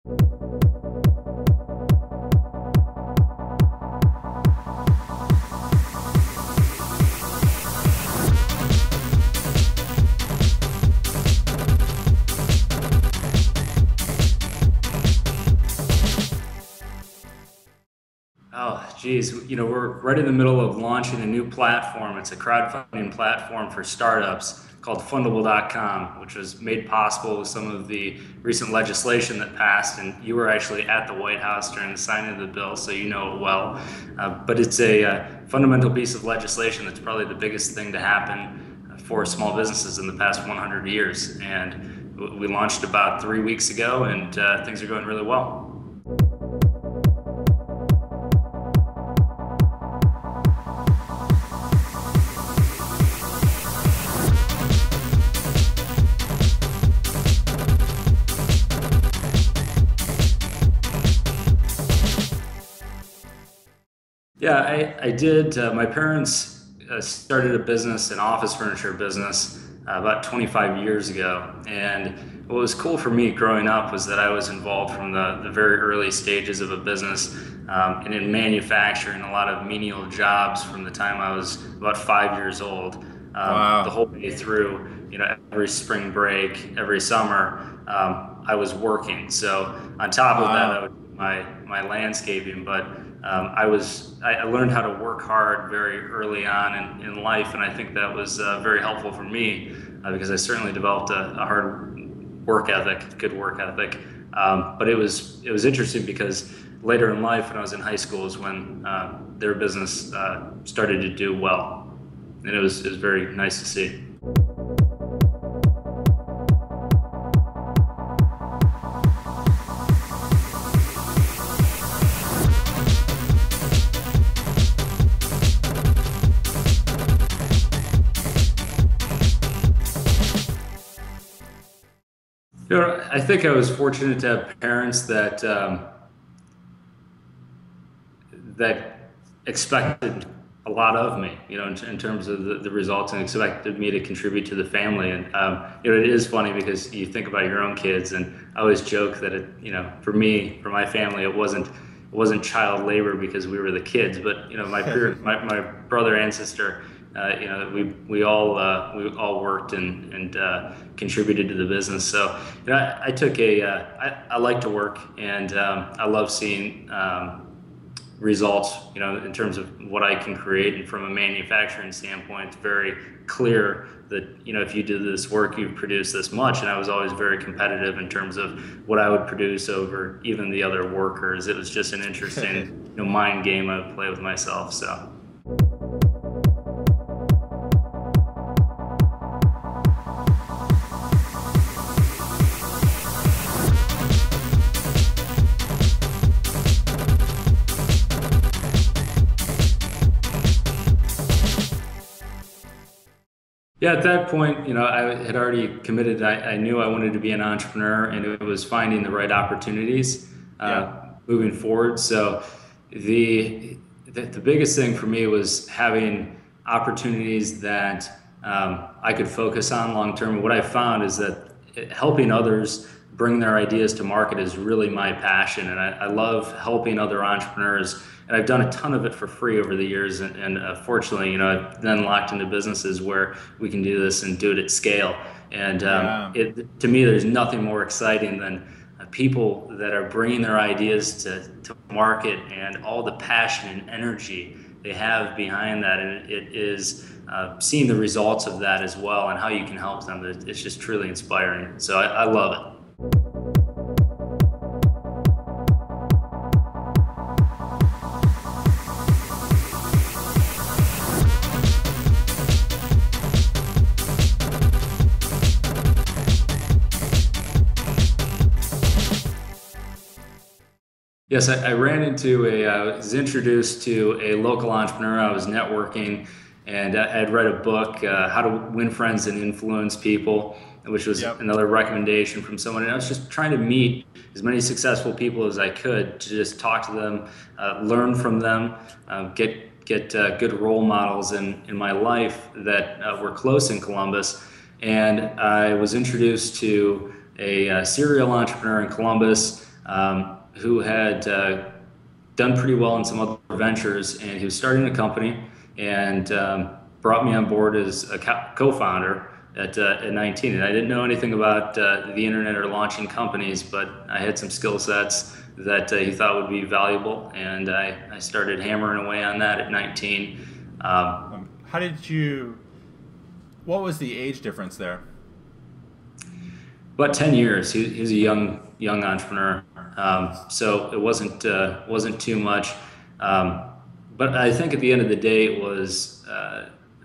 Oh, geez. We're right in the middle of launching a new platform. It's a crowdfunding platform for startups called Fundable.com, which was made possible with some of the recent legislation that passed. And you were actually at the White House during the signing of the bill, so you know it well. But it's a fundamental piece of legislation that's probably the biggest thing to happen for small businesses in the past 100 years. And we launched about 3 weeks ago, and things are going really well. Yeah, I did. My parents started a business, an office furniture business, about 25 years ago. And what was cool for me growing up was that I was involved from the very early stages of a business and in manufacturing, a lot of menial jobs from the time I was about 5 years old, the Wow. whole way through, every spring break, every summer, I was working. So on top of that, I Wow. would do my landscaping, but I learned how to work hard very early on in life, and I think that was very helpful for me because I certainly developed a hard work ethic, good work ethic. But it was interesting because later in life, when I was in high school, is when their business started to do well, and it was very nice to see. I think I was fortunate to have parents that expected a lot of me, in terms of the results, and expected me to contribute to the family. And it is funny because you think about your own kids, and I always joke that for me, for my family, it wasn't child labor because we were the kids, but my brother and sister, we all worked and contributed to the business. So I took I like to work, and I love seeing results, in terms of what I can create. And from a manufacturing standpoint, it's very clear that, if you do this work, you produce this much. And I was always very competitive in terms of what I would produce over even the other workers. It was just an interesting, mind game I would play with myself. So. Yeah, at that point, I had already committed. I knew I wanted to be an entrepreneur, and it was finding the right opportunities Yeah. moving forward. So the biggest thing for me was having opportunities that I could focus on long term. What I found is that helping others bring their ideas to market is really my passion, and I love helping other entrepreneurs. And I've done a ton of it for free over the years, and fortunately, I've then locked into businesses where we can do this and do it at scale. And Yeah. to me, there's nothing more exciting than people that are bringing their ideas to market, and all the passion and energy they have behind that. And it is seeing the results of that as well, and how you can help them. It's just truly inspiring. So I love it. Yes, I ran into I was introduced to a local entrepreneur. I was networking, and I had read a book, How to Win Friends and Influence People, which was Yep. another recommendation from someone. And I was just trying to meet as many successful people as I could, to just talk to them, learn from them, get good role models in my life that were close in Columbus. And I was introduced to a serial entrepreneur in Columbus, who had done pretty well in some other ventures, and he was starting a company and brought me on board as a co-founder at 19. And I didn't know anything about the internet or launching companies, but I had some skill sets that he thought would be valuable, and I started hammering away on that at 19. How did you? What was the age difference there? About 10 years. He's a young entrepreneur, so it wasn't too much. Um, but I think at the end of the day, it was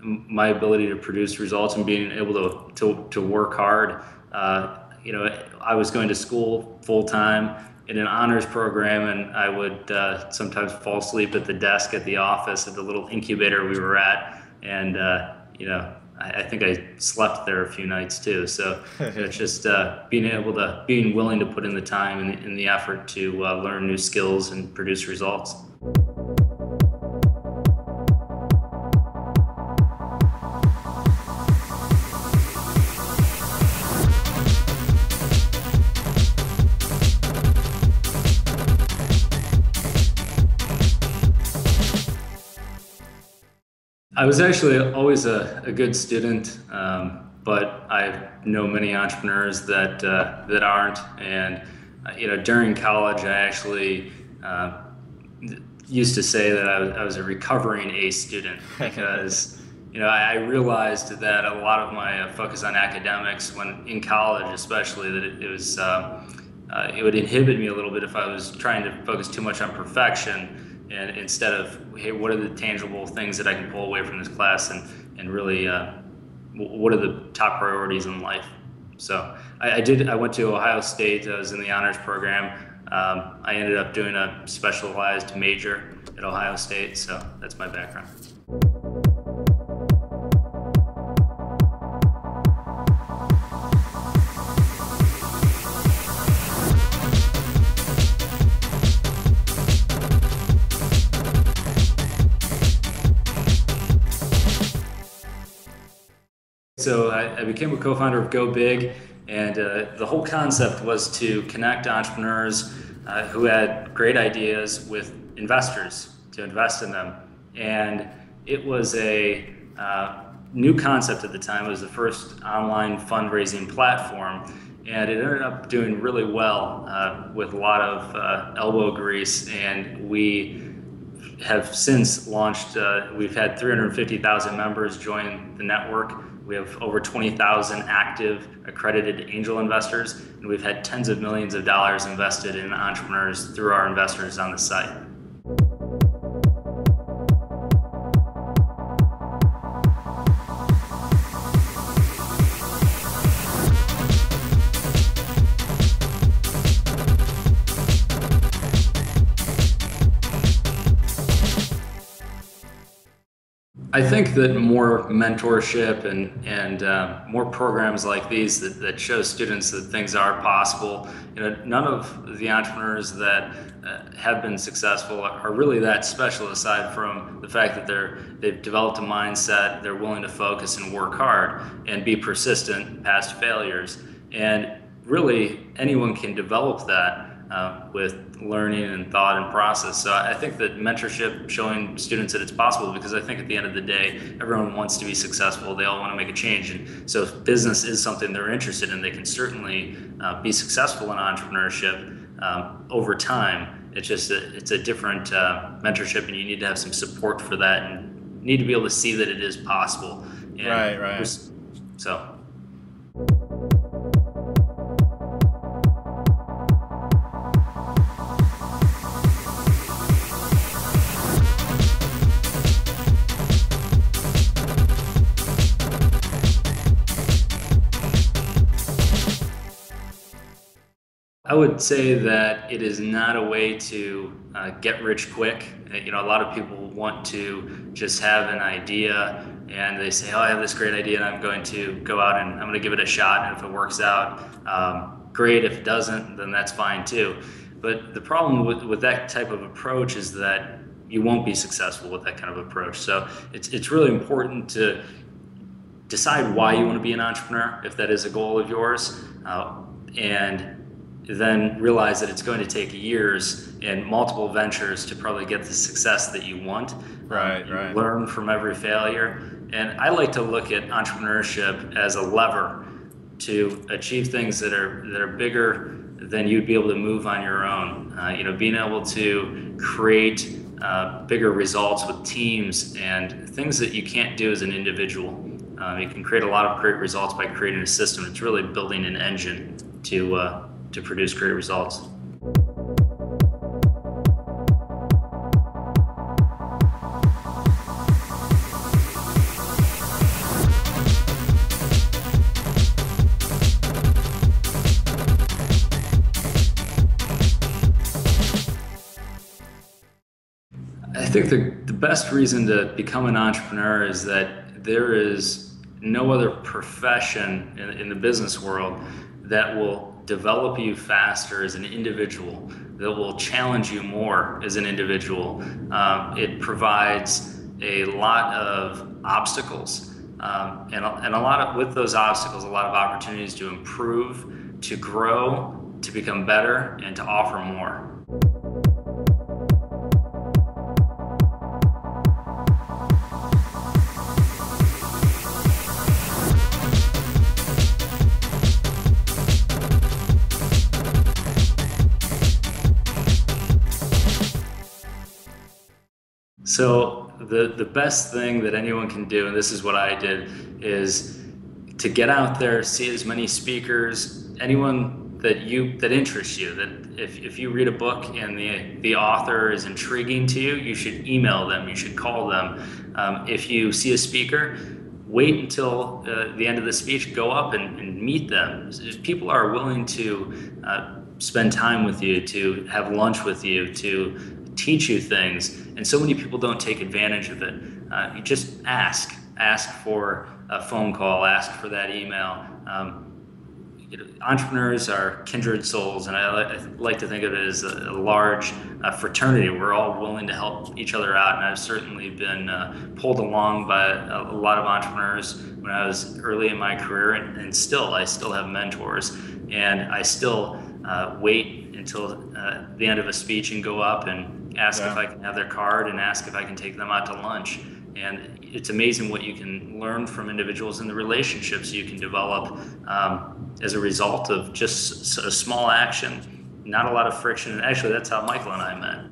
my ability to produce results and being able to work hard. I was going to school full time in an honors program, and I would sometimes fall asleep at the desk at the office at the little incubator we were at, and I think I slept there a few nights too. So it's just being willing to put in the time and the effort to learn new skills and produce results. I was actually always a good student, but I know many entrepreneurs that aren't. And during college, I actually used to say that I was a recovering A student because I realized that a lot of my focus on academics, when in college especially, that it would inhibit me a little bit if I was trying to focus too much on perfection. And instead of, hey, what are the tangible things that I can pull away from this class, and really, what are the top priorities in life? So I went to Ohio State. I was in the honors program. I ended up doing a specialized major at Ohio State. So that's my background. So I became a co-founder of Go Big, and the whole concept was to connect entrepreneurs who had great ideas with investors to invest in them. And it was a new concept at the time. It was the first online fundraising platform, and it ended up doing really well with a lot of elbow grease. And we have since launched, we've had 350,000 members join the network. We have over 20,000 active accredited angel investors, and we've had tens of millions of dollars invested in entrepreneurs through our investors on the site. I think that more mentorship and more programs like these that show students that things are possible. None of the entrepreneurs that have been successful are really that special, aside from the fact that they've developed a mindset, they're willing to focus and work hard and be persistent past failures. And really, anyone can develop that with learning and thought and process. So I think that mentorship, showing students that it's possible, because I think at the end of the day, everyone wants to be successful. They all want to make a change. And so if business is something they're interested in, they can certainly be successful in entrepreneurship over time. It's a different mentorship, and you need to have some support for that, and need to be able to see that it is possible. And right. So. I would say that it is not a way to get rich quick. A lot of people want to just have an idea, and they say, "Oh, I have this great idea, and I'm going to go out and I'm going to give it a shot. And if it works out, great. If it doesn't, then that's fine too." But the problem with that type of approach is that you won't be successful with that kind of approach. So it's really important to decide why you want to be an entrepreneur, if that is a goal of yours, and then realize that it's going to take years and multiple ventures to probably get the success that you want. Right, You right. learn from every failure. And I like to look at entrepreneurship as a lever to achieve things that are bigger than you'd be able to move on your own. Being able to create bigger results with teams and things that you can't do as an individual. You can create a lot of great results by creating a system. It's really building an engine to produce great results. I think the best reason to become an entrepreneur is that there is no other profession in the business world that will develop you faster as an individual, that will challenge you more as an individual. It provides a lot of obstacles, and a lot of, with those obstacles, a lot of opportunities to improve, to grow, to become better, and to offer more. So the best thing that anyone can do, and this is what I did, is to get out there, see as many speakers, anyone that interests you. That if you read a book and the author is intriguing to you, you should email them, you should call them. If you see a speaker, wait until the end of the speech, go up and meet them. If people are willing to spend time with you, to have lunch with you, to teach you things, and so many people don't take advantage of it. You just ask for a phone call, ask for that email. Entrepreneurs are kindred souls, and I like to think of it as a large fraternity. We're all willing to help each other out, and I've certainly been pulled along by a lot of entrepreneurs when I was early in my career, and I still have mentors, and I still wait until the end of a speech and go up and ask if I can have their card and ask if I can take them out to lunch. And it's amazing what you can learn from individuals and the relationships you can develop as a result of just a small action, not a lot of friction. And actually, that's how Michael and I met.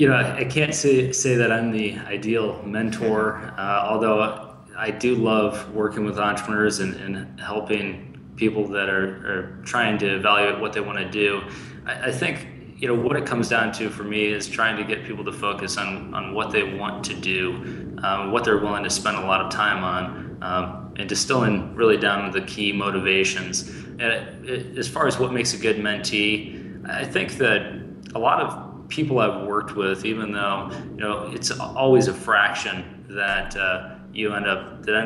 I can't say that I'm the ideal mentor, although I do love working with entrepreneurs and helping people that are trying to evaluate what they want to do. I think, what it comes down to for me is trying to get people to focus on what they want to do, what they're willing to spend a lot of time on, and distilling really down to the key motivations. And as far as what makes a good mentee, I think that a lot of people I've worked with, even though it's always a fraction that end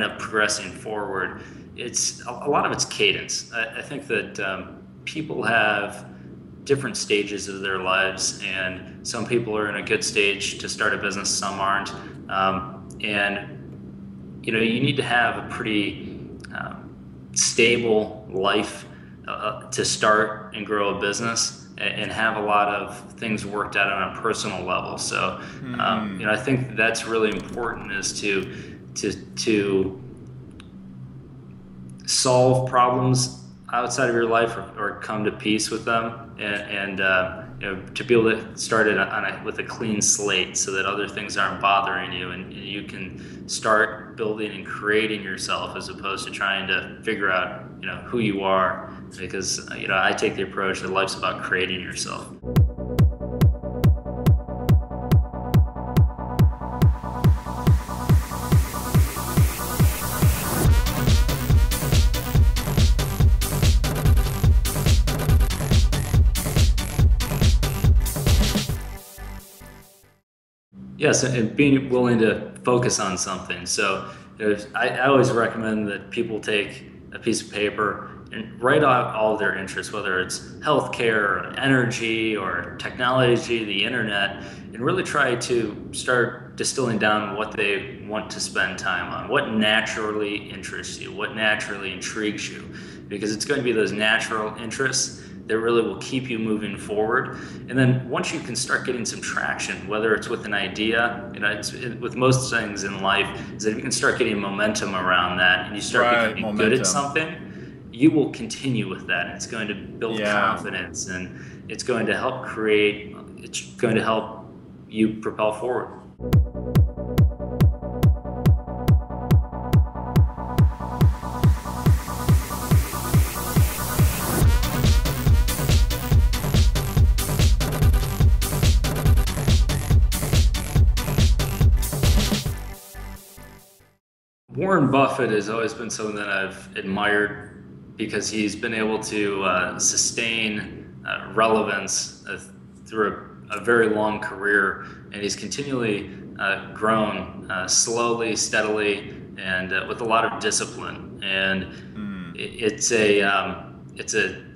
up progressing forward, it's a lot of it's cadence. I think that people have different stages of their lives, and some people are in a good stage to start a business, some aren't, and you need to have a pretty stable life to start and grow a business, and have a lot of things worked out on a personal level. So, I think that's really important, is to solve problems outside of your life, or come to peace with them, and to be able to start it with a clean slate, so that other things aren't bothering you, and you can start building and creating yourself, as opposed to trying to figure out who you are. Because I take the approach that life's about creating yourself. Yes, and being willing to focus on something. So I always recommend that people take a piece of paper and write out all of their interests, whether it's healthcare, or energy, or technology, the internet, and really try to start distilling down what they want to spend time on, what naturally interests you, what naturally intrigues you, because it's going to be those natural interests that really will keep you moving forward. And then once you can start getting some traction, whether it's with an idea, with most things in life, is that if you can start getting momentum around that and you start Right, becoming good at momentum. something, you will continue with that. And it's going to build Yeah. confidence, and it's going to help it's going to help you propel forward. Warren Buffett has always been someone that I've admired because he's been able to sustain relevance through a very long career, and he's continually grown slowly, steadily, and with a lot of discipline. And Mm.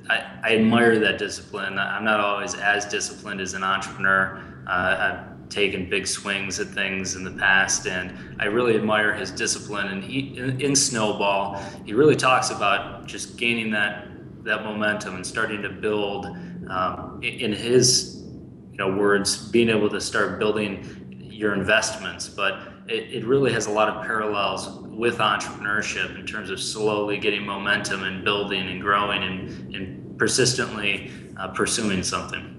I admire that discipline. I'm not always as disciplined as an entrepreneur. I've taken big swings at things in the past, and I really admire his discipline. And in Snowball, he really talks about just gaining that momentum and starting to build. In his words, being able to start building your investments, but it really has a lot of parallels with entrepreneurship in terms of slowly getting momentum and building and growing and persistently pursuing something.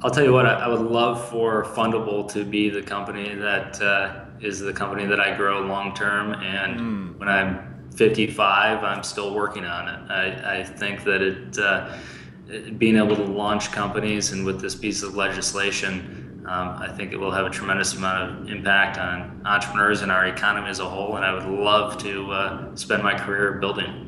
I'll tell you what, I would love for Fundable to be the company that is the company that I grow long term. And Mm. when I'm 55, I'm still working on it. I think that being able to launch companies, and with this piece of legislation, I think it will have a tremendous amount of impact on entrepreneurs and our economy as a whole. And I would love to spend my career building.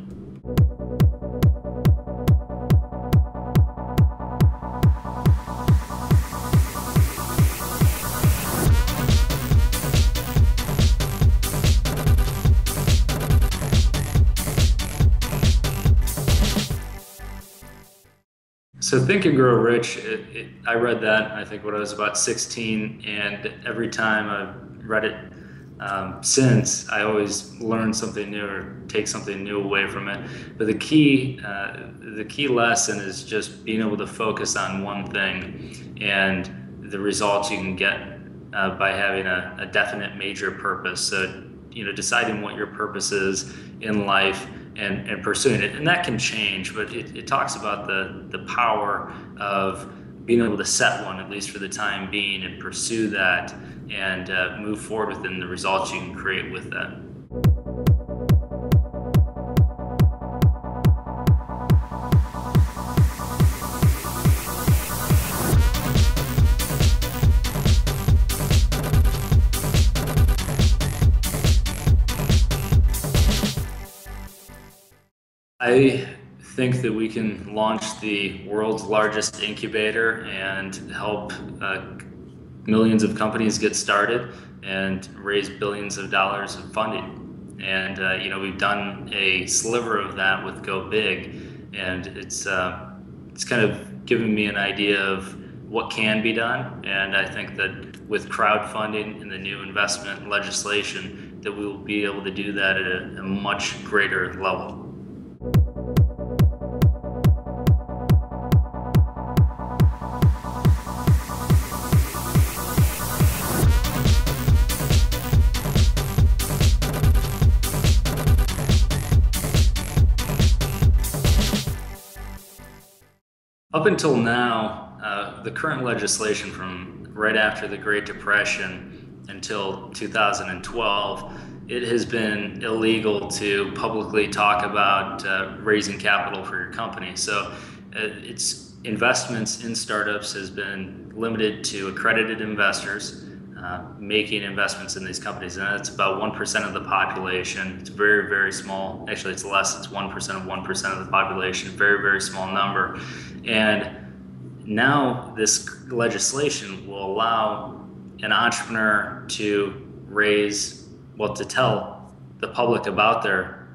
So Think and Grow Rich, I read that, I think, when I was about 16, and every time I've read it since, I always learn something new or take something new away from it. But the key lesson is just being able to focus on one thing, and the results you can get by having a definite major purpose. So, deciding what your purpose is in life, and pursuing it. And that can change, but it talks about the power of being able to set one, at least for the time being, and pursue that, and move forward within the results you can create with that. I think that we can launch the world's largest incubator and help millions of companies get started and raise billions of dollars of funding. And we've done a sliver of that with Go Big, and it's kind of given me an idea of what can be done. And I think that with crowdfunding and the new investment legislation, that we will be able to do that at a much greater level. Up until now, the current legislation from right after the Great Depression until 2012, it has been illegal to publicly talk about raising capital for your company. So its investments in startups has been limited to accredited investors. making investments in these companies, and that's about 1% of the population. It's very, very small. Actually, it's less. It's 1% of 1% of the population. Very, very small number. And now this legislation will allow an entrepreneur to to tell the public about their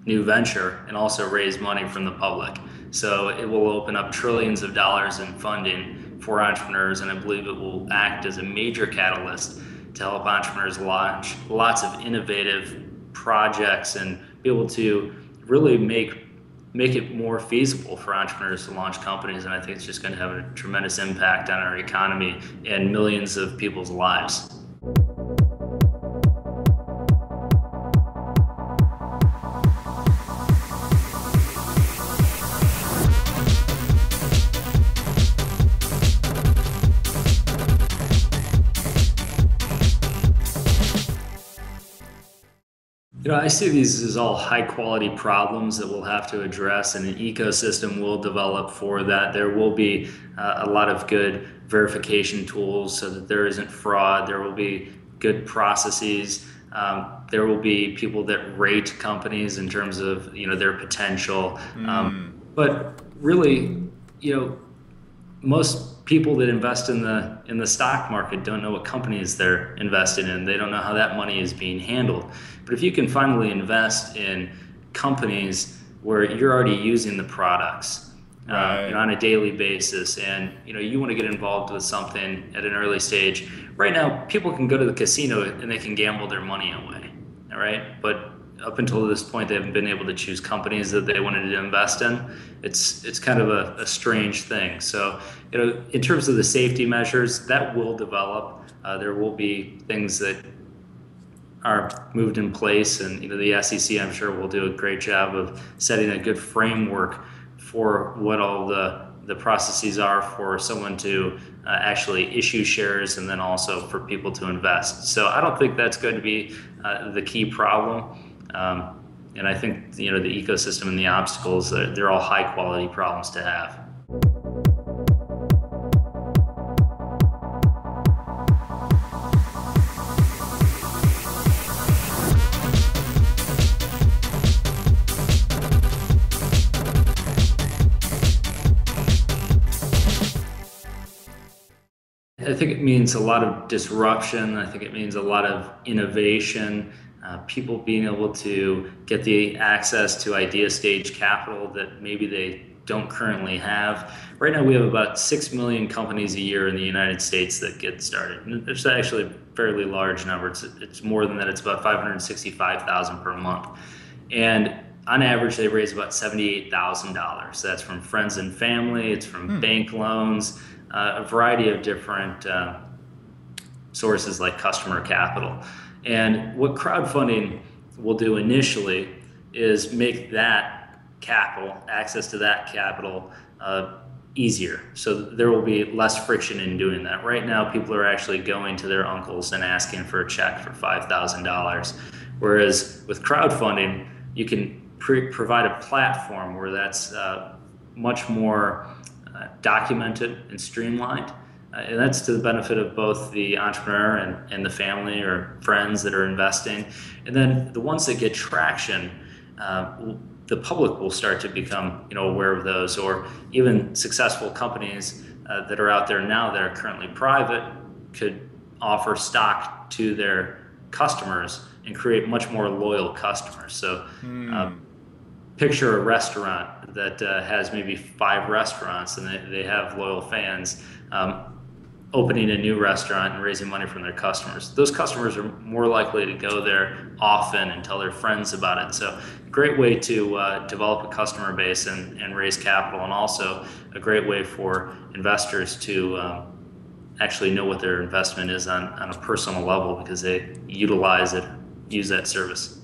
new venture and also raise money from the public. So it will open up trillions of dollars in funding for entrepreneurs, and I believe it will act as a major catalyst to help entrepreneurs launch lots of innovative projects and be able to really make it more feasible for entrepreneurs to launch companies. And I think it's just going to have a tremendous impact on our economy and millions of people's lives. I see these as all high quality problems that we'll have to address, and an ecosystem will develop for that. There will be a lot of good verification tools so that there isn't fraud. There will be good processes. There will be people that rate companies in terms of their potential. But really, most people that invest in the stock market don't know what companies they're invested in. They don't know how that money is being handled. But if you can finally invest in companies where you're already using the products on a daily basis, and you want to get involved with something at an early stage. Right now, people can go to the casino and they can gamble their money away. All right, but up until this point, they haven't been able to choose companies that they wanted to invest in. It's kind of a strange thing. So, in terms of the safety measures, that will develop. There will be things that are moved in place, and the SEC, I'm sure, will do a great job of setting a good framework for what all the processes are for someone to actually issue shares, and then also for people to invest. So I don't think that's going to be the key problem. And I think the ecosystem and the obstacles, they're all high quality problems to have. I think it means a lot of disruption. I think it means a lot of innovation. People being able to get the access to idea stage capital that maybe they don't currently have. Right now, we have about 6 million companies a year in the United States that get started. And it's actually a fairly large number. It's more than that. It's about 565,000 per month. And on average, they raise about $78,000. That's from friends and family. It's from bank loans, a variety of different sources like customer capital. And what crowdfunding will do initially is make that capital, access to that capital, easier. So there will be less friction in doing that. Right now, people are actually going to their uncles and asking for a check for $5,000. Whereas with crowdfunding, you can provide a platform where that's much more documented and streamlined. And that's to the benefit of both the entrepreneur and the family or friends that are investing. And then the ones that get traction, the public will start to become aware of those, or even successful companies that are out there now that are currently private could offer stock to their customers and create much more loyal customers. So picture a restaurant that has maybe 5 restaurants, and they have loyal fans. Opening a new restaurant and raising money from their customers. Those customers are more likely to go there often and tell their friends about it. So great way to develop a customer base and raise capital, and also a great way for investors to actually know what their investment is on a personal level, because they use that service.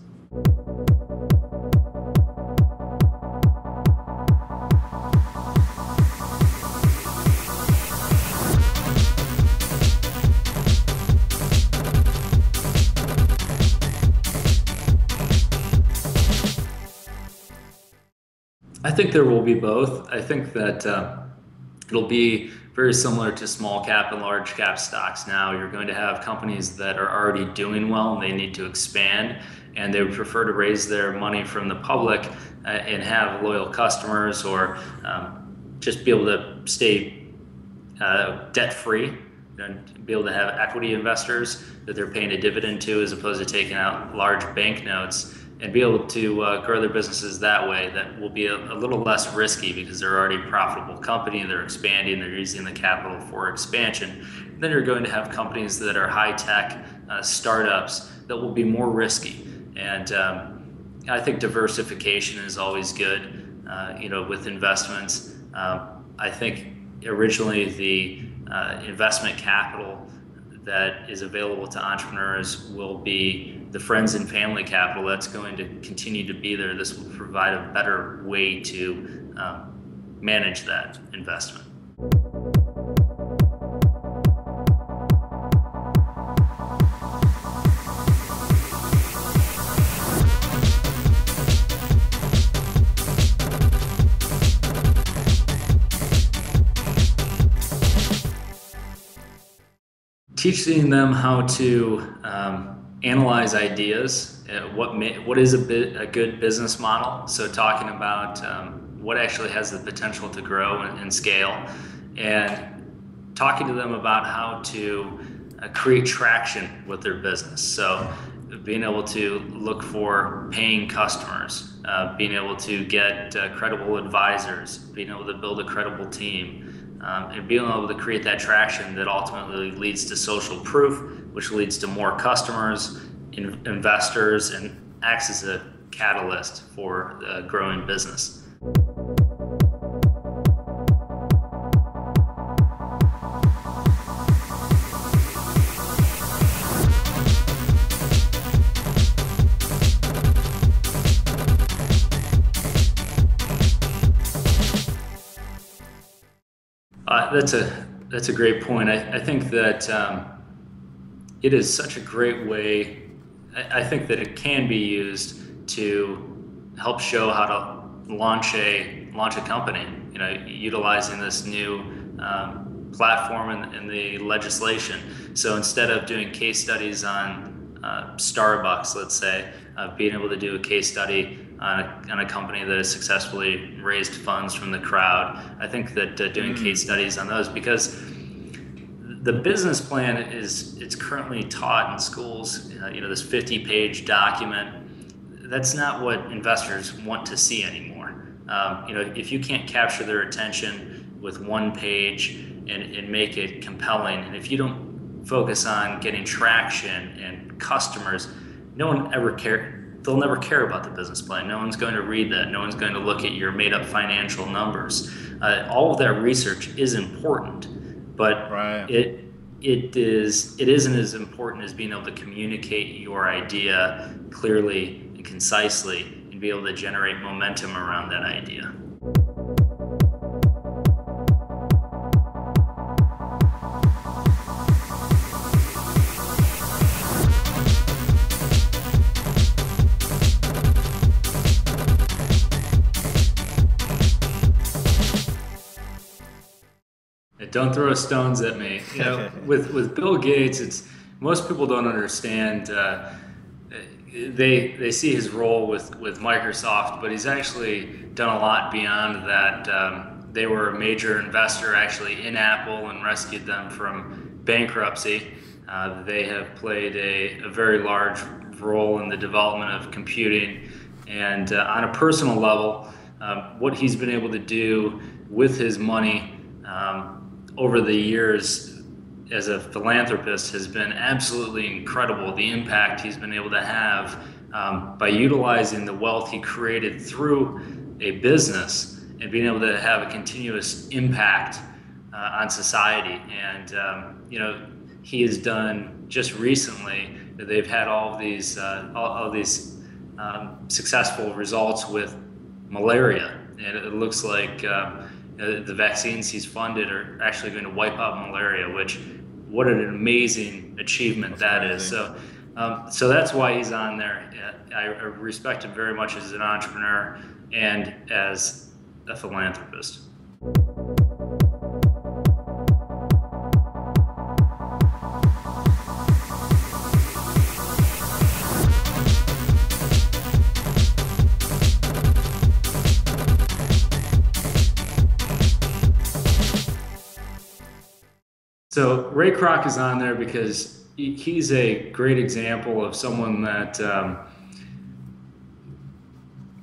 I think there will be both. I think that it'll be very similar to small cap and large cap stocks now. You're going to have companies that are already doing well and they need to expand, and they would prefer to raise their money from the public and have loyal customers, or just be able to stay debt free and be able to have equity investors that they're paying a dividend to, as opposed to taking out large bank notes, and be able to grow their businesses that way. That will be a little less risky because they're already a profitable company, they're expanding, they're using the capital for expansion. And then you're going to have companies that are high tech startups that will be more risky. And I think diversification is always good, with investments. I think originally the investment capital that is available to entrepreneurs will be the friends and family capital that's going to continue to be there. This will provide a better way to manage that investment. Teaching them how to analyze ideas, what is a good business model. So talking about what actually has the potential to grow and scale, and talking to them about how to create traction with their business. So being able to look for paying customers, being able to get credible advisors, being able to build a credible team, and being able to create that traction that ultimately leads to social proof, which leads to more customers, investors, and acts as a catalyst for a growing business. That's a great point. I think that it is such a great way. I think that it can be used to help show how to launch a company. Utilizing this new platform in the legislation. So instead of doing case studies on Starbucks, let's say, being able to do a case study on a company that has successfully raised funds from the crowd. I think that doing case studies on those, because the business plan it's currently taught in schools, this 50-page document, that's not what investors want to see anymore. If you can't capture their attention with one page and make it compelling, and if you don't focus on getting traction and customers, they'll never care about the business plan. No one's going to read that. No one's going to look at your made up financial numbers. All of that research is important, but right. it isn't as important as being able to communicate your idea clearly and concisely and be able to generate momentum around that idea. Don't throw stones at me. With Bill Gates, most people don't understand. They see his role with Microsoft, but he's actually done a lot beyond that. They were a major investor actually in Apple and rescued them from bankruptcy. They have played a very large role in the development of computing, and on a personal level, what he's been able to do with his money over the years as a philanthropist has been absolutely incredible. The impact he's been able to have by utilizing the wealth he created through a business and being able to have a continuous impact on society. And he has done just recently. They've had all of these successful results with malaria, and it looks like the vaccines he's funded are actually going to wipe out malaria, which, what an amazing achievement that is. So that's why he's on there. I respect him very much as an entrepreneur and as a philanthropist. So Ray Kroc is on there because he's a great example of someone that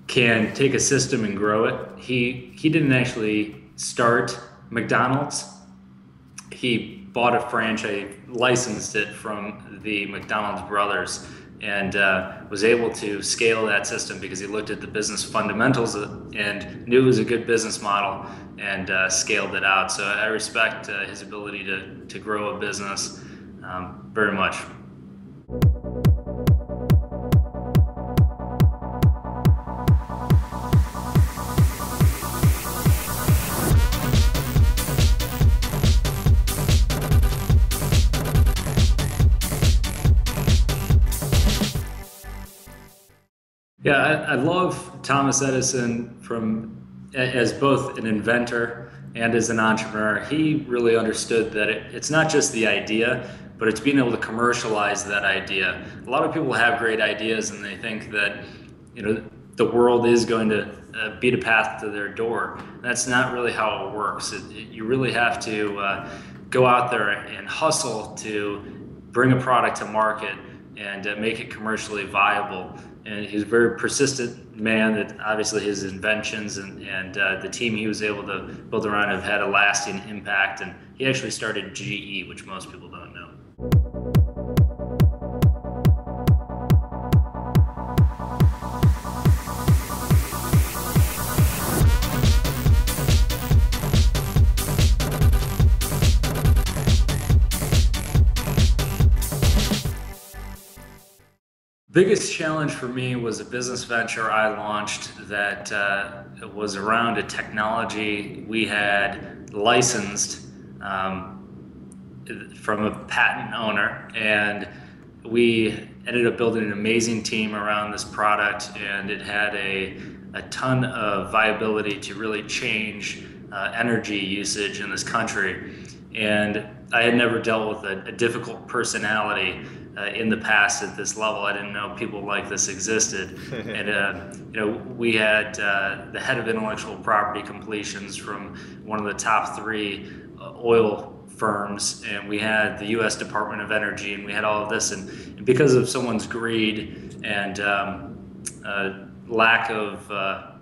can take a system and grow it. He didn't actually start McDonald's. He bought a franchise, licensed it from the McDonald's brothers, and was able to scale that system because he looked at the business fundamentals and knew it was a good business model and scaled it out. So I respect his ability to grow a business very much. Yeah, I love Thomas Edison as both an inventor and as an entrepreneur. He really understood that it's not just the idea, but it's being able to commercialize that idea. A lot of people have great ideas and they think that, you know, the world is going to beat a path to their door. That's not really how it works. You really have to go out there and hustle to bring a product to market and make it commercially viable. And he's a very persistent man that obviously his inventions and the team he was able to build around have had a lasting impact. And he actually started GE, which most people don't know. Biggest challenge for me was a business venture I launched that was around a technology we had licensed from a patent owner, and we ended up building an amazing team around this product, and it had a ton of viability to really change energy usage in this country. And I had never dealt with a difficult personality in the past at this level. I didn't know people like this existed. And we had the head of intellectual property completions from one of the top three oil firms, and we had the U.S. Department of Energy, and we had all of this. And because of someone's greed and lack of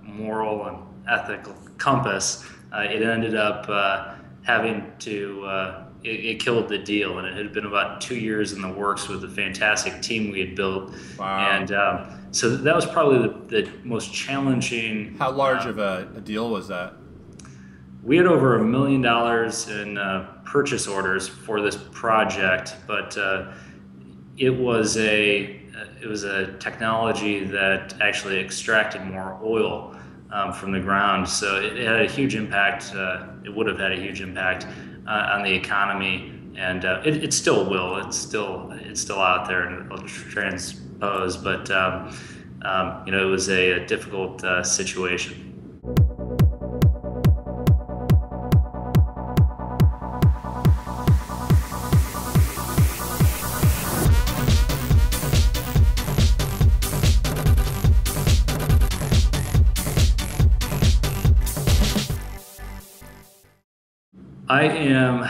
moral and ethical compass, it ended up having to it killed the deal, and it had been about 2 years in the works with the fantastic team we had built. Wow. And so that was probably the most challenging. How large of a deal was that? We had over $1 million in purchase orders for this project, but it was a technology that actually extracted more oil from the ground. So it had a huge impact. It would have had a huge impact on the economy, and it still will. It's still out there, and it'll transpose. But it was a difficult situation. I am.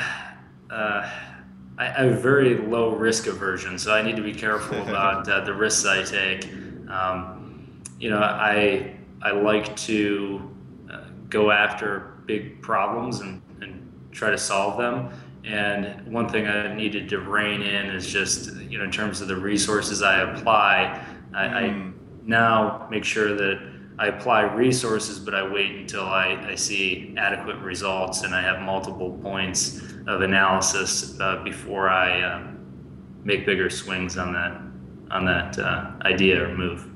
I have a very low risk aversion, so I need to be careful about the risks I take. I like to go after big problems and try to solve them. And one thing I needed to rein in is just, in terms of the resources I apply, I now make sure that I apply resources, but I wait until I see adequate results and I have multiple points of analysis before I make bigger swings on that idea or move.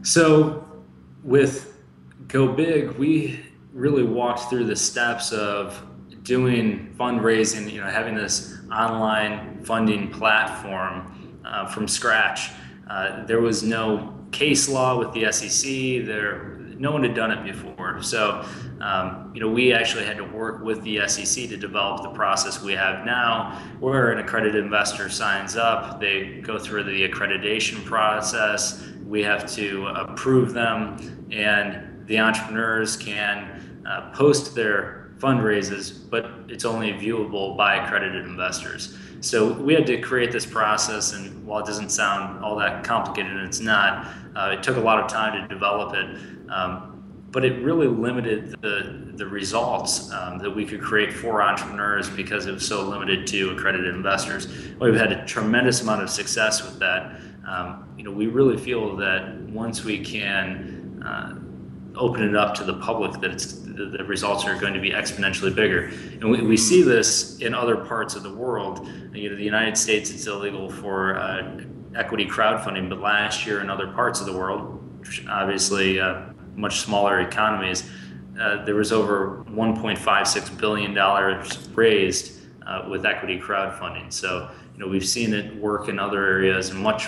So with Go Big, we really walked through the steps of doing fundraising, having this online funding platform from scratch. There was no case law with the SEC. no one had done it before. So, we actually had to work with the SEC to develop the process we have now, where an accredited investor signs up, they go through the accreditation process, we have to approve them, and the entrepreneurs can post their fundraises, but it's only viewable by accredited investors. So we had to create this process, and while it doesn't sound all that complicated, and it's not, it took a lot of time to develop it. But it really limited the results that we could create for entrepreneurs because it was so limited to accredited investors. We've had a tremendous amount of success with that. We really feel that once we can open it up to the public, that the results are going to be exponentially bigger. And we see this in other parts of the world. The United States, it's illegal for equity crowdfunding, but last year in other parts of the world, obviously much smaller economies, there was over $1.56 billion raised with equity crowdfunding. So, we've seen it work in other areas in much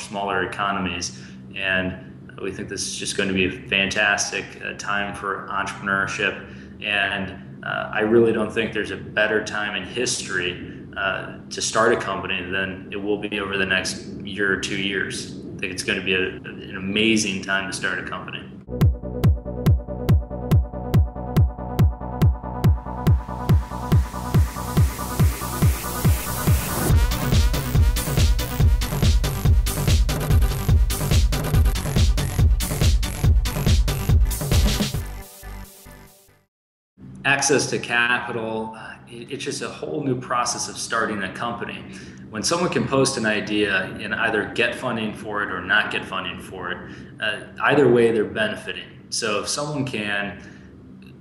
smaller economies. And we think this is just going to be a fantastic time for entrepreneurship. And I really don't think there's a better time in history to start a company than it will be over the next year or 2 years. I think it's going to be an amazing time to start a company. Access to capital, it's just a whole new process of starting a company. When someone can post an idea and either get funding for it or not get funding for it, either way they're benefiting. So if someone can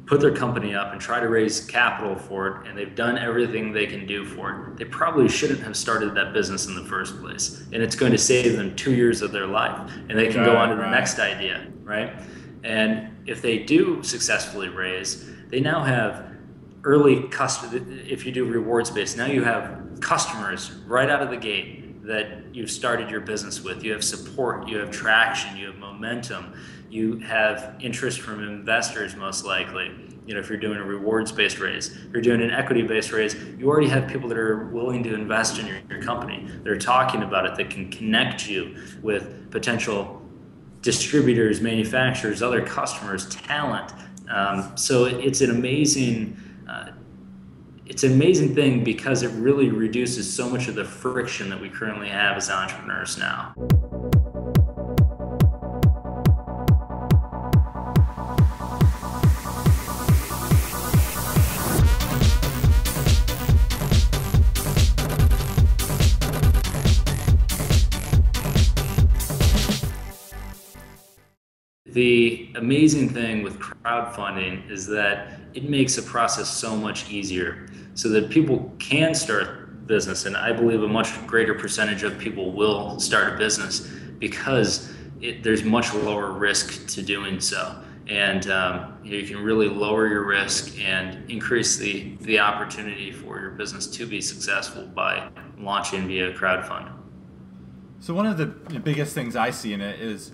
put their company up and try to raise capital for it, and they've done everything they can do for it, they probably shouldn't have started that business in the first place. And it's going to save them 2 years of their life, and they can go on to the next idea, right? And if they do successfully raise, they now have early if you do rewards based, now you have customers right out of the gate that you've started your business with. You have support, you have traction, you have momentum, you have interest from investors most likely. If you're doing a rewards based raise, if you're doing an equity based raise, you already have people that are willing to invest in your company. They're talking about it, that can connect you with potential distributors, manufacturers, other customers, talent. So it's an amazing thing because it really reduces so much of the friction that we currently have as entrepreneurs now. The amazing thing with crowdfunding is that it makes the process so much easier so that people can start business. And I believe a much greater percentage of people will start a business because there's much lower risk to doing so. And you can really lower your risk and increase the opportunity for your business to be successful by launching via crowdfund. So one of the biggest things I see in it is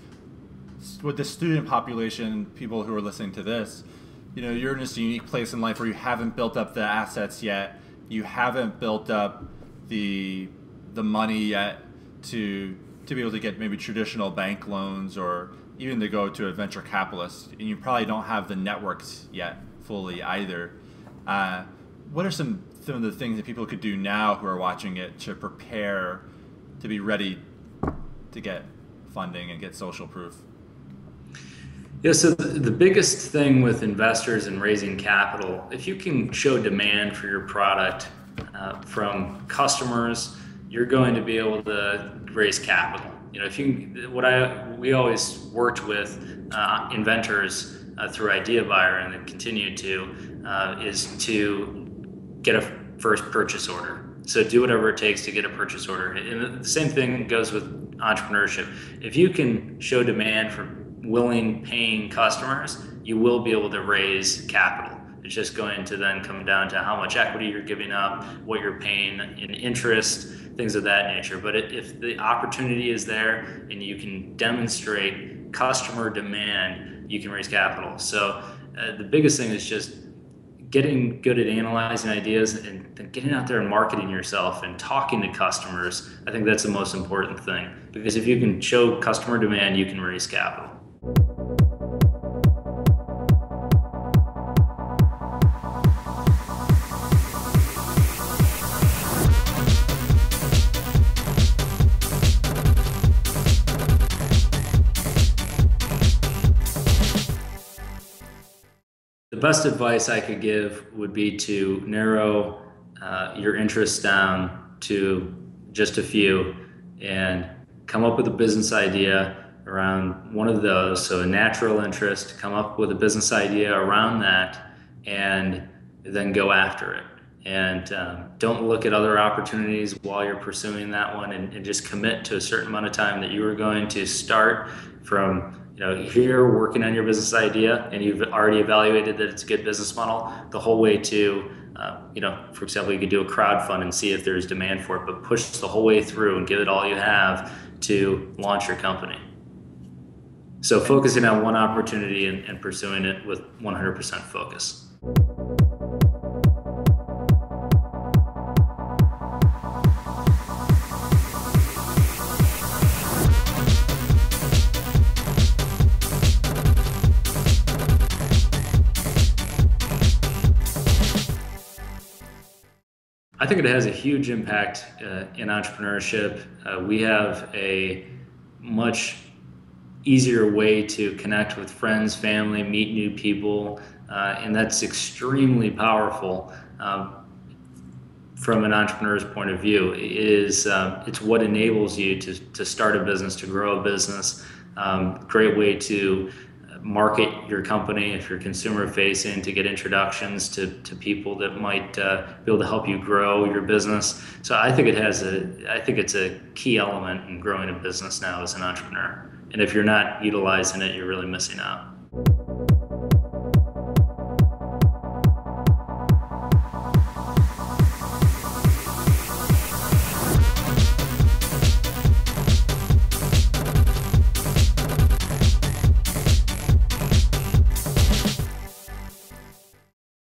with the student population, people who are listening to this, you're in this unique place in life where you haven't built up the assets yet. You haven't built up the money yet to be able to get maybe traditional bank loans or even to go to a venture capitalist. And you probably don't have the networks yet fully either. What are some of the things that people could do now who are watching it to prepare to be ready to get funding and get social proof? Yeah, so the biggest thing with investors and raising capital, if you can show demand for your product from customers, you're going to be able to raise capital. We always worked with inventors through Idea Buyer and then continue to is to get a first purchase order. So do whatever it takes to get a purchase order. And the same thing goes with entrepreneurship. If you can show demand for willing, paying customers, you will be able to raise capital. It's just going to then come down to how much equity you're giving up, what you're paying in interest, things of that nature. But if the opportunity is there and you can demonstrate customer demand, you can raise capital. So the biggest thing is just getting good at analyzing ideas and then getting out there and marketing yourself and talking to customers. I think that's the most important thing, because if you can show customer demand, you can raise capital. The best advice I could give would be to narrow your interests down to just a few and come up with a business idea around one of those. So a natural interest, come up with a business idea around that and then go after it. And don't look at other opportunities while you're pursuing that one, and just commit to a certain amount of time that you are going to start from here working on your business idea, and you've already evaluated that it's a good business model, the whole way to, for example, you could do a crowdfund and see if there's demand for it, but push the whole way through and give it all you have to launch your company. So focusing on one opportunity and pursuing it with 100% focus. I think it has a huge impact in entrepreneurship. We have a much easier way to connect with friends, family, meet new people, and that's extremely powerful from an entrepreneur's point of view. It's what enables you to start a business, to grow a business. Great way to market your company if you're consumer facing, to get introductions to people that might be able to help you grow your business. So I think it's a key element in growing a business now as an entrepreneur. And if you're not utilizing it, you're really missing out.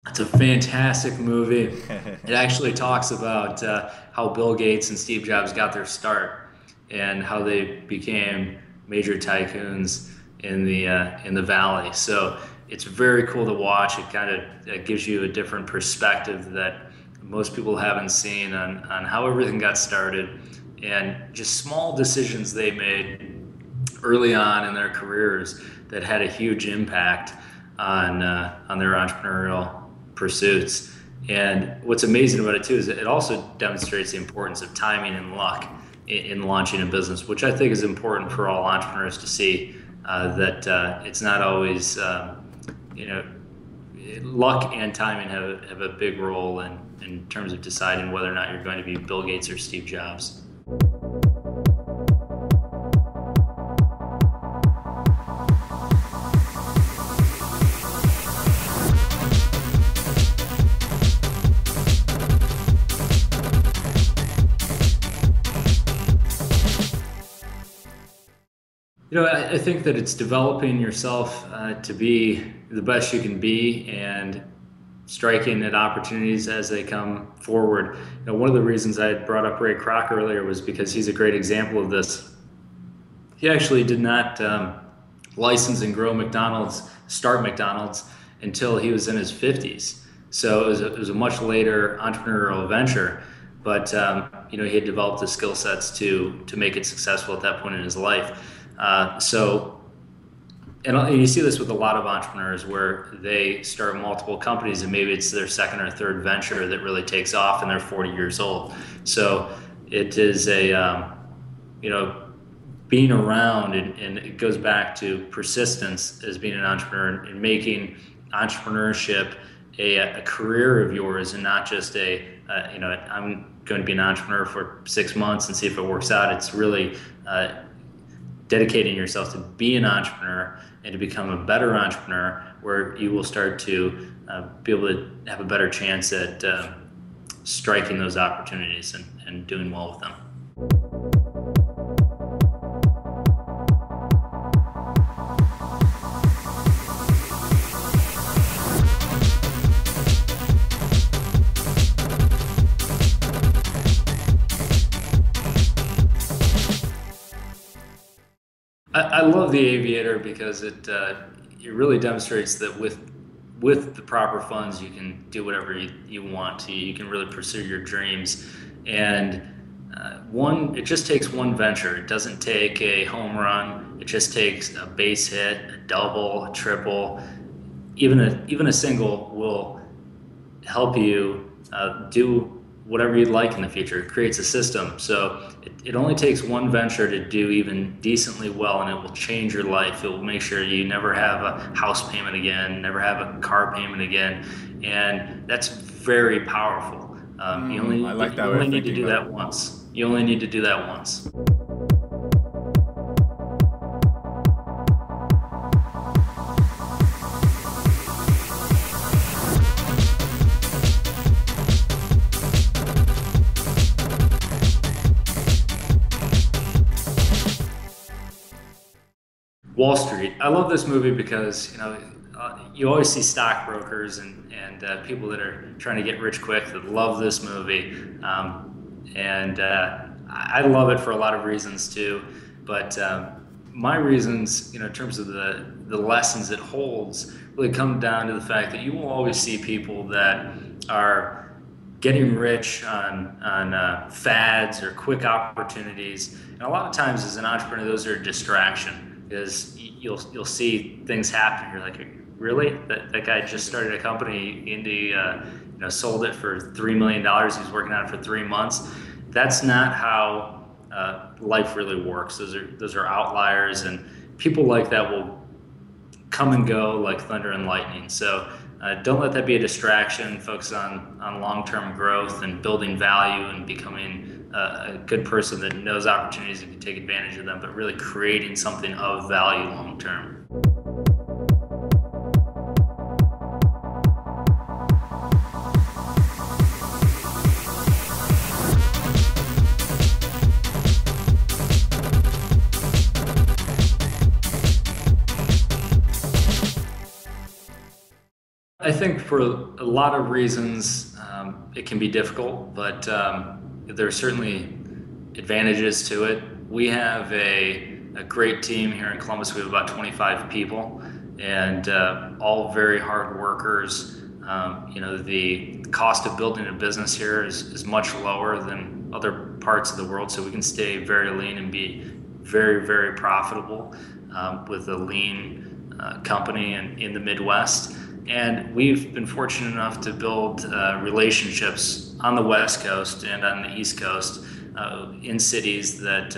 It's a fantastic movie. It actually talks about how Bill Gates and Steve Jobs got their start and how they became major tycoons in the valley. So it's very cool to watch. It kind of gives you a different perspective that most people haven't seen on how everything got started, and just small decisions they made early on in their careers that had a huge impact on their entrepreneurial pursuits. And what's amazing about it too is that it also demonstrates the importance of timing and luck in launching a business, which I think is important for all entrepreneurs to see, that it's not always, luck and timing have a big role in terms of deciding whether or not you're going to be Bill Gates or Steve Jobs. I think that it's developing yourself to be the best you can be and striking at opportunities as they come forward. One of the reasons I had brought up Ray Kroc earlier was because he's a great example of this. He actually did not license and grow start McDonald's until he was in his 50s. So it was a much later entrepreneurial venture, but he had developed the skill sets to make it successful at that point in his life. And you see this with a lot of entrepreneurs where they start multiple companies and maybe it's their second or third venture that really takes off and they're 40 years old. So it is being around, and it goes back to persistence as being an entrepreneur and making entrepreneurship a career of yours, and not just I'm going to be an entrepreneur for 6 months and see if it works out. It's really dedicating yourself to be an entrepreneur and to become a better entrepreneur, where you will start to be able to have a better chance at striking those opportunities and doing well with them. I love the Aviator because it really demonstrates that with the proper funds, you can do whatever you want to. You can really pursue your dreams, and it just takes one venture. It doesn't take a home run. It just takes a base hit, a double, a triple, even a single will help you do whatever you'd like in the future. It creates a system. So it only takes one venture to do even decently well, and it will change your life. It will make sure you never have a house payment again, never have a car payment again. And that's very powerful. I like that You way of only need to thinking do about it. that once. You only need to do that once. Wall Street. I love this movie because you always see stockbrokers and people that are trying to get rich quick that love this movie, and I love it for a lot of reasons too. But my reasons, in terms of the lessons it holds, really come down to the fact that you will always see people that are getting rich on fads or quick opportunities. And a lot of times, as an entrepreneur, those are a distraction because you'll see things happen. You're like, really? That guy just started a company, sold it for $3 million. He's working on it for 3 months. That's not how life really works. Those are outliers, and people like that will come and go like thunder and lightning. So don't let that be a distraction. Focus on long-term growth and building value and becoming a good person that knows opportunities and can take advantage of them, but really creating something of value long-term. I think for a lot of reasons, it can be difficult, but there are certainly advantages to it. We have a great team here in Columbus. We have about 25 people, and all very hard workers. The cost of building a business here is much lower than other parts of the world, so we can stay very lean and be very, very profitable with a lean company in the Midwest. And we've been fortunate enough to build relationships on the West Coast and on the East Coast in cities that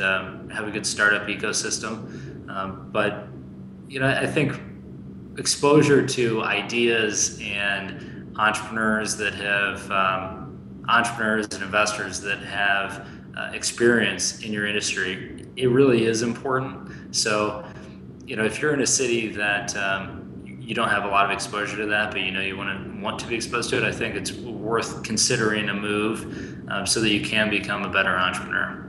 have a good startup ecosystem. But I think exposure to ideas and entrepreneurs and investors that have experience in your industry, it really is important. So, if you're in a city that you don't have a lot of exposure to that, but you want to be exposed to it, I think it's worth considering a move so that you can become a better entrepreneur.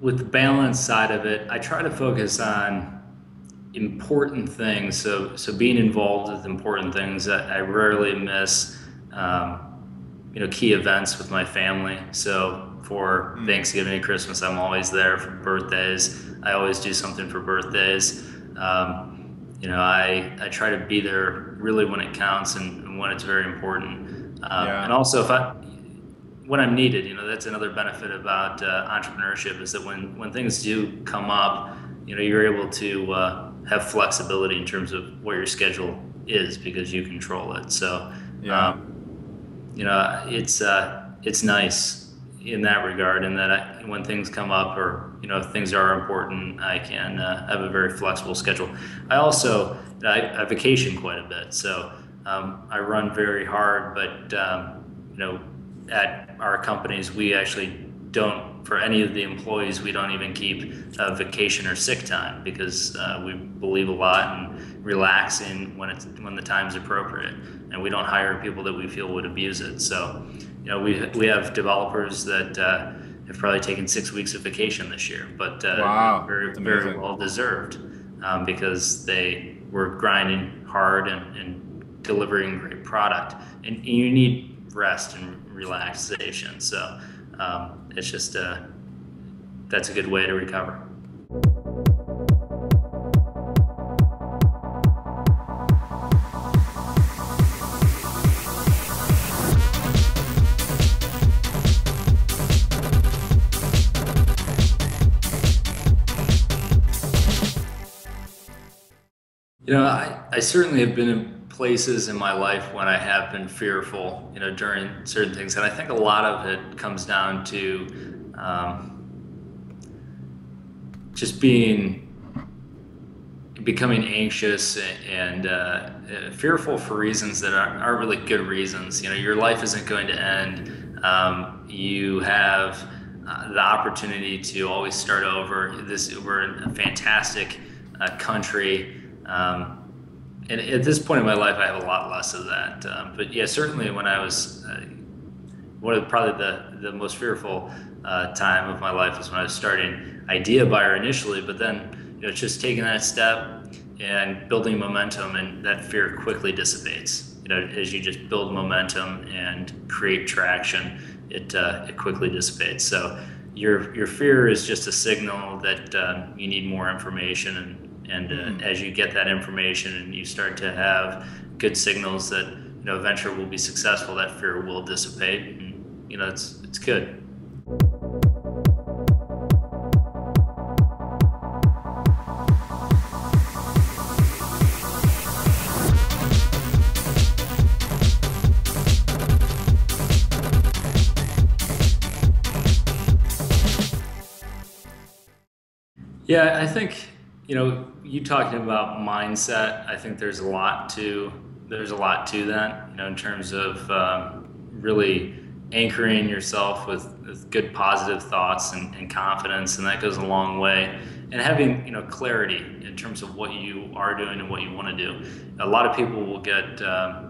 With the balance side of it, I try to focus on important things. So being involved with important things, I rarely miss, key events with my family. So for Thanksgiving and Christmas, I'm always there. For birthdays, I always do something for birthdays. I try to be there really when it counts and when it's very important. And also when I'm needed, that's another benefit about entrepreneurship is that when things do come up, you're able to have flexibility in terms of what your schedule is because you control it. So, Yeah. it's nice in that regard, in that when things come up or if things are important, I can have a very flexible schedule. I vacation quite a bit, so I run very hard, but at our companies, we actually don't, for any of the employees, we don't even keep vacation or sick time because we believe a lot in relaxing when the time's appropriate, and we don't hire people that we feel would abuse it. So, we have developers that have probably taken 6 weeks of vacation this year, but Wow, very that's very amazing. well deserved, because they were grinding hard and delivering great product. And you need rest and relaxation. So it's just that's a good way to recover. I certainly have been in places in my life when I have been fearful, during certain things. And I think a lot of it comes down to just becoming anxious and fearful for reasons that aren't really good reasons. Your life isn't going to end. You have the opportunity to always start over. We're in a fantastic country. And at this point in my life, I have a lot less of that. But yeah, certainly when I was one of probably the most fearful time of my life was when I was starting Idea Buyer initially, but then it's just taking that step and building momentum, and that fear quickly dissipates. As you just build momentum and create traction, it quickly dissipates. So your fear is just a signal that you need more information, and as you get that information and you start to have good signals that eventually will be successful, that fear will dissipate, and it's good. Yeah, I think, you talking about mindset, I think there's a lot to that, in terms of really anchoring yourself with good positive thoughts and confidence, and that goes a long way. And having, clarity in terms of what you are doing and what you want to do. A lot of people will get uh,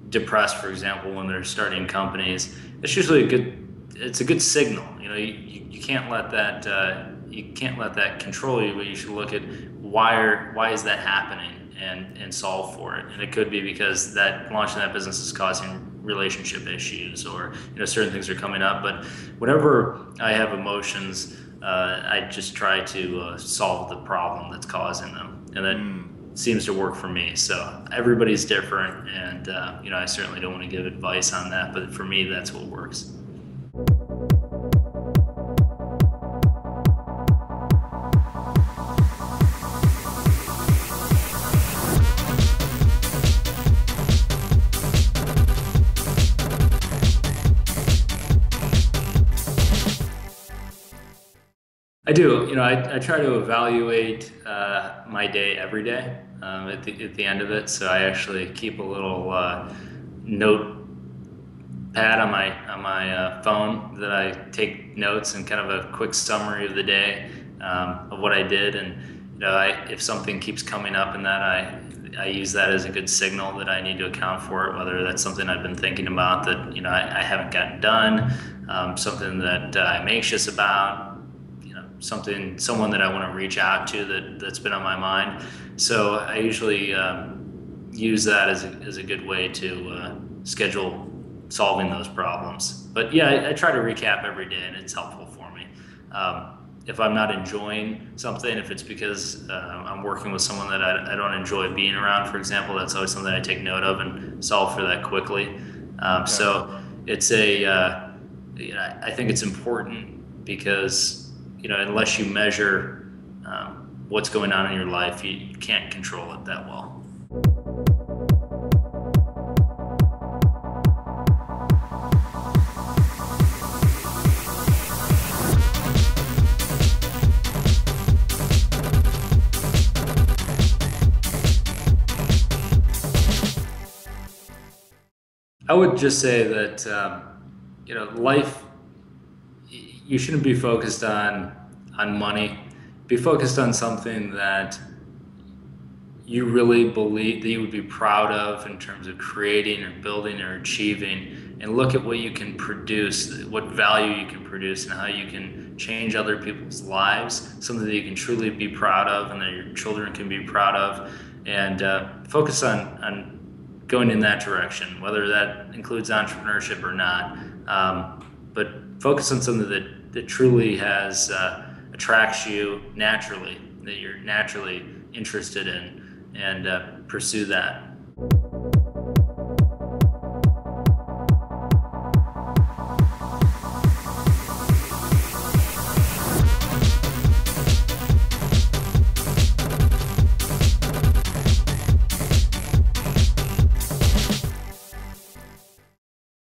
depressed, for example, when they're starting companies. It's a good signal. You can't let that control you, but you should look at why is that happening, and solve for it. And it could be because that launching that business is causing relationship issues, or certain things are coming up. But whenever I have emotions, I just try to solve the problem that's causing them, and that seems to work for me. So everybody's different, and I certainly don't want to give advice on that, but for me, that's what works. I do. I try to evaluate my day every day, at the end of it. So I actually keep a little note pad on my phone that I take notes and kind of a quick summary of the day, of what I did. And if something keeps coming up in that, I use that as a good signal that I need to account for it, whether that's something I've been thinking about that I haven't gotten done, something that I'm anxious about, someone that I want to reach out to that's been on my mind. So I usually use that as a good way to schedule solving those problems. But yeah, I try to recap every day, and it's helpful for me. If I'm not enjoying something, if it's because I'm working with someone that I don't enjoy being around, for example, that's always something I take note of and solve for that quickly. So it's I think it's important because unless you measure what's going on in your life, you can't control it that well. I would just say that life, you shouldn't be focused on money. Be focused on something that you really believe that you would be proud of in terms of creating or building or achieving, and look at what you can produce, what value you can produce, and how you can change other people's lives, something that you can truly be proud of and that your children can be proud of, and focus on going in that direction, whether that includes entrepreneurship or not. But focus on something that truly has attracts you naturally, that you're naturally interested in, and pursue that.